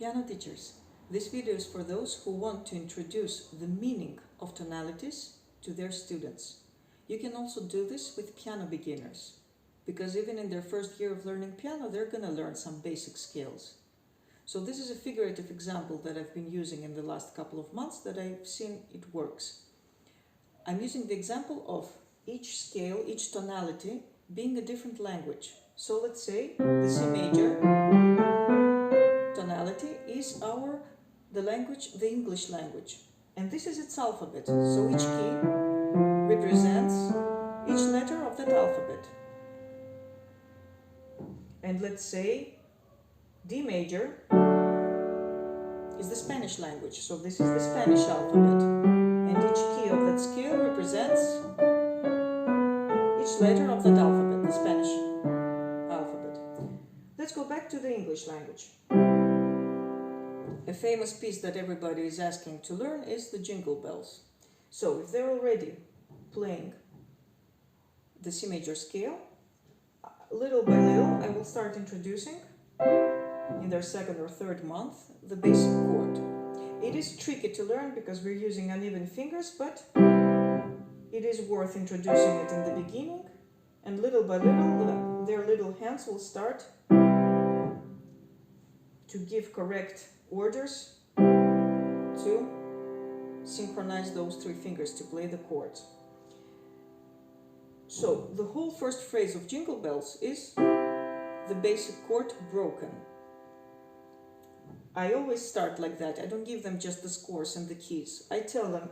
Piano teachers, this video is for those who want to introduce the meaning of tonalities to their students. You can also do this with piano beginners, because even in their first year of learning piano, they're going to learn some basic scales. So this is a figurative example that I've been using in the last couple of months that I've seen it works. I'm using the example of each scale, each tonality being a different language. So let's say the C major tonality is the English language. And this is its alphabet. So each key represents each letter of that alphabet. And let's say D major is the Spanish language. So this is the Spanish alphabet. And each key of that scale represents each letter of that alphabet, the Spanish alphabet. Let's go back to the English language. A famous piece that everybody is asking to learn is the Jingle Bells. So if they're already playing the C major scale, little by little I will start introducing, in their second or third month, the basic chord. It is tricky to learn because we're using uneven fingers, but it is worth introducing it in the beginning, and little by little their little hands will start to give correct orders to synchronize those three fingers to play the chords. So the whole first phrase of Jingle Bells is the basic chord broken. I always start like that. I don't give them just the scores and the keys. I tell them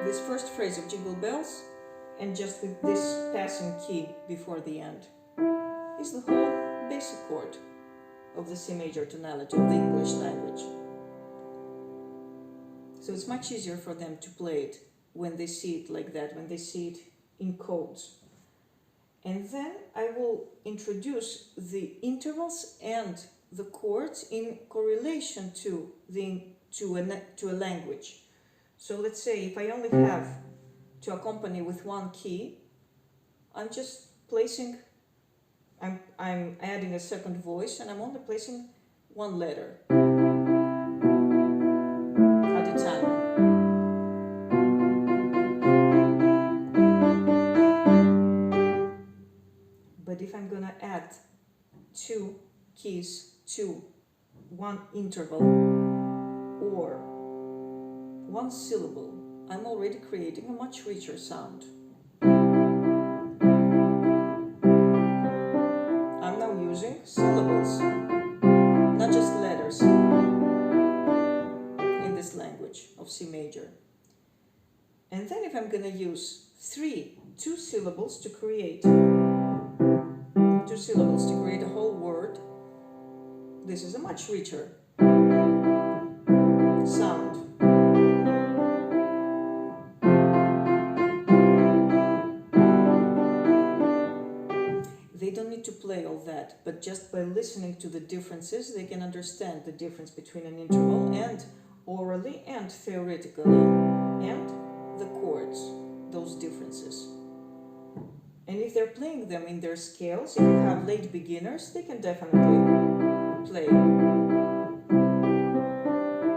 this first phrase of Jingle Bells, and just with this passing key before the end, is the whole basic chord of the C major tonality of the English language. So it's much easier for them to play it when they see it like that, when they see it in codes. And then I will introduce the intervals and the chords in correlation to a language. So let's say if I only have to accompany with one key, I'm just placing, I'm adding a second voice, and I'm only placing one letter at a time. But if I'm gonna add two keys to one interval or one syllable, I'm already creating a much richer sound. I'm now using syllables, not just letters, in this language of C major. And then if I'm gonna use two syllables to create a whole word, this is a much richer sound. They don't need to play all that, but just by listening to the differences, they can understand the difference between an interval and orally and theoretically, and the chords, those differences. And if they're playing them in their scales, if you have late beginners, they can definitely play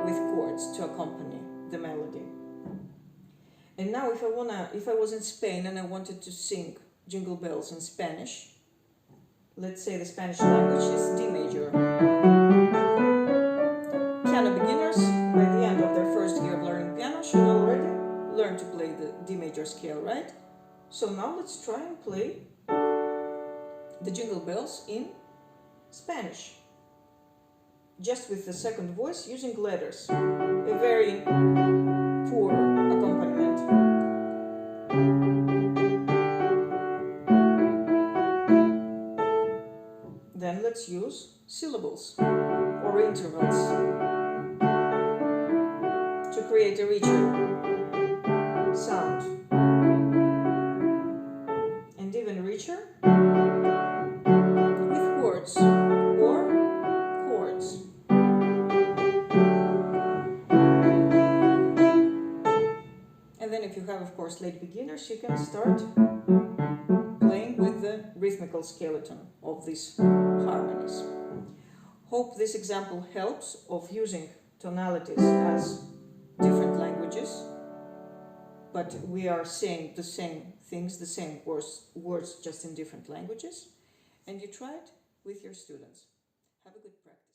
with chords to accompany the melody. And now if I was in Spain and I wanted to sing Jingle Bells in Spanish, let's say the Spanish language is D major. Piano beginners, by the end of their first year of learning piano, should already learn to play the D major scale, right? So now let's try and play the Jingle Bells in Spanish, just with the second voice using letters, a very poor accompaniment. Then let's use syllables or intervals to create a richer sound. And even richer with words or chords. And then if you have, of course, late beginners, you can start playing with the rhythmical skeleton of these harmonies. hope this example helps of using tonalities as different languages, but we are saying the same things, the same words just in different languages. And you try it with your students. Have a good practice.